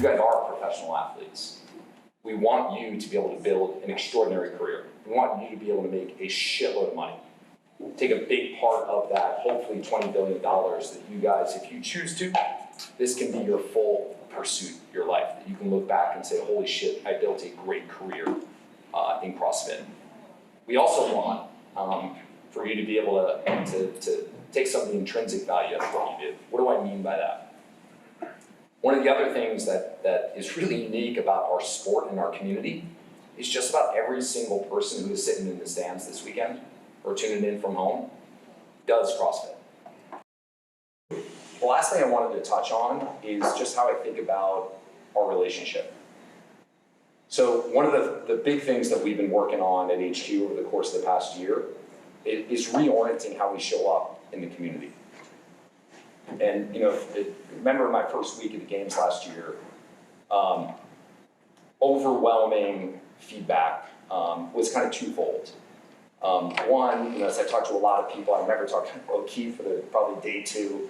you guys are professional athletes. We want you to be able to build an extraordinary career. We want you to be able to make a shitload of money. Take a big part of that, hopefully $20 billion that you guys, if you choose to, this can be your full pursuit, your life. That you can look back and say, holy shit, I built a great career in CrossFit. We also want for you to be able to take some of the intrinsic value of what you do. What do I mean by that? One of the other things that is really unique about our sport and our community is just about every single person who is sitting in the stands this weekend or tuning in from home does CrossFit. The last thing I wanted to touch on is just how I think about our relationship. So one of the big things that we've been working on at HQ over the course of the past year is reorienting how we show up in the community. And remember my first week at the games last year, overwhelming feedback was kind of twofold. One, as I talked to a lot of people, I remember talking to O'Keefe for probably day 2.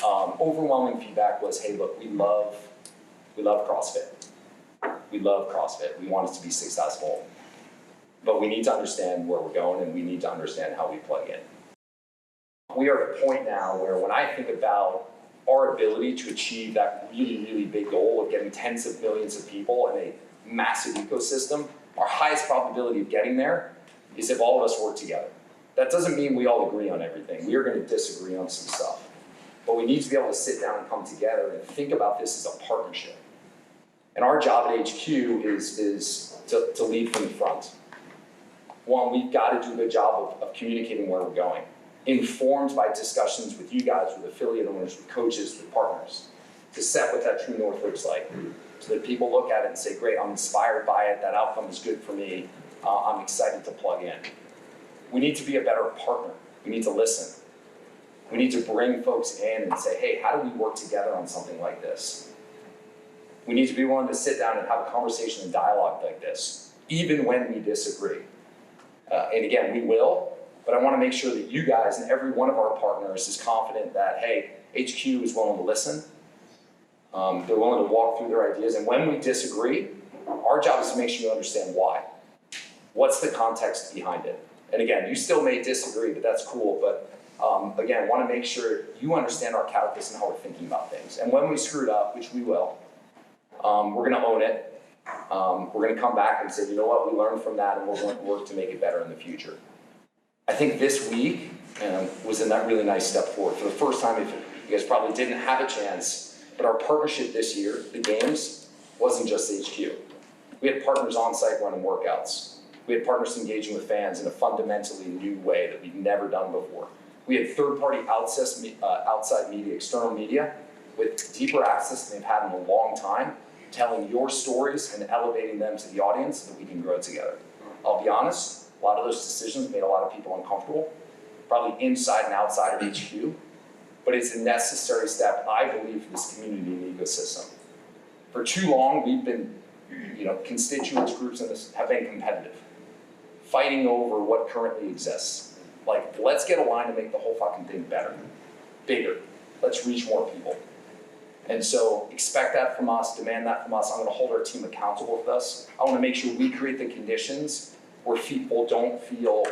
Overwhelming feedback was, hey, look, we love CrossFit. We love CrossFit. We want it to be successful. But we need to understand where we're going, and we need to understand how we plug in. We are at a point now where when I think about our ability to achieve that really, really big goal of getting tens of millions of people in a massive ecosystem, our highest probability of getting there is if all of us work together. That doesn't mean we all agree on everything. We are going to disagree on some stuff. But we need to be able to sit down and come together and think about this as a partnership. And our job at HQ is to lead from the front. One, we've got to do a good job of communicating where we're going, informed by discussions with you guys, with affiliate owners, with coaches, with partners, to set what that true north looks like, so that people look at it and say, great, I'm inspired by it, that outcome is good for me, I'm excited to plug in. We need to be a better partner. We need to listen. We need to bring folks in and say, hey, how do we work together on something like this? We need to be willing to sit down and have a conversation and dialogue like this, even when we disagree. And again, we will, but I want to make sure that you guys and every one of our partners is confident that, hey, HQ is willing to listen. They're willing to walk through their ideas. And when we disagree, our job is to make sure you understand why. What's the context behind it? And again, you still may disagree, but that's cool. But again, I want to make sure you understand our calculus and how we're thinking about things. And when we screw it up, which we will, we're going to own it. We're going to come back and say, you know what, we learned from that and we're going to work to make it better in the future. I think this week was a really nice step forward. For the first time, if you guys probably didn't have a chance, but our partnership this year, the games, wasn't just HQ. We had partners on site running workouts. We had partners engaging with fans in a fundamentally new way that we've never done before. We had third-party outside media, external media, with deeper access than they've had in a long time, telling your stories and elevating them to the audience so that we can grow together. I'll be honest, a lot of those decisions made a lot of people uncomfortable, probably inside and outside of HQ, but it's a necessary step, I believe, for this community and ecosystem. For too long, we've been, constituents, groups in this have been competitive, fighting over what currently exists. Like, let's get aligned to make the whole fucking thing better, bigger. Let's reach more people. And so expect that from us, demand that from us. I'm going to hold our team accountable for this. I want to make sure we create the conditions where people don't feel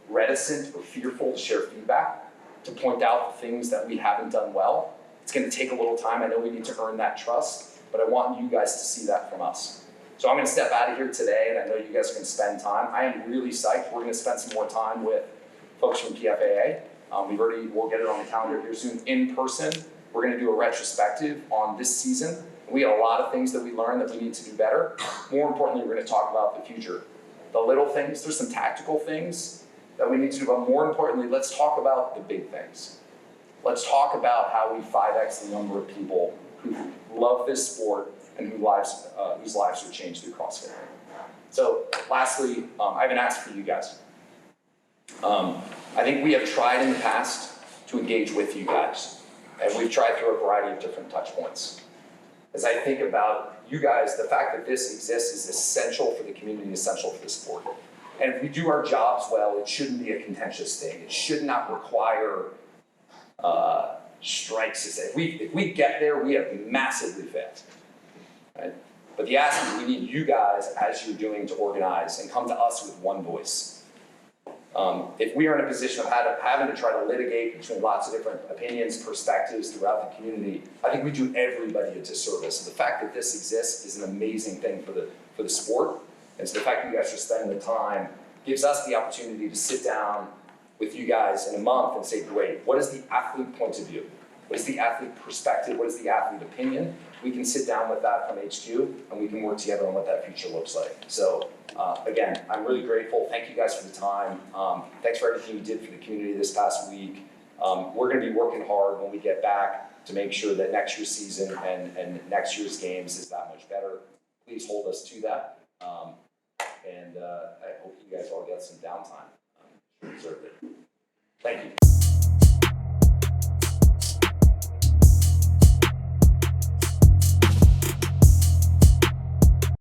reticent or fearful to share feedback, to point out the things that we haven't done well. It's going to take a little time. I know we need to earn that trust, but I want you guys to see that from us. So I'm going to step out of here today, and I know you guys are going to spend time. I am really psyched. We're going to spend some more time with folks from PFAA. We'll get it on the calendar here soon in person. We're going to do a retrospective on this season. We had a lot of things that we learned that we need to do better. More importantly, we're going to talk about the future. The little things, there's some tactical things that we need to do, but more importantly, let's talk about the big things. Let's talk about how we 5X the number of people who love this sport and whose lives are changed through CrossFit. So lastly, I have an ask for you guys. I think we have tried in the past to engage with you guys. And we've tried through a variety of different touch points. As I think about you guys, the fact that this exists is essential for the community, essential for the sport. And if we do our jobs well, it shouldn't be a contentious thing. It should not require strikes to say. If we get there, we have massively failed. right? But the ask is we need you guys, as you're doing, to organize and come to us with one voice. If we are in a position of having to try to litigate between lots of different opinions, perspectives throughout the community, I think we do everybody a disservice. And the fact that this exists is an amazing thing for the sport. And so the fact that you guys are spending the time gives us the opportunity to sit down with you guys in a month and say, great, what is the athlete point of view? What is the athlete perspective? What is the athlete opinion? We can sit down with that from HQ and we can work together on what that future looks like. So again, I'm really grateful. Thank you guys for the time. Thanks for everything you did for the community this past week. We're gonna be working hard when we get back to make sure that next year's season and next year's games is that much better. Please hold us to that. I hope you guys all get some downtime. Deserve it. Thank you.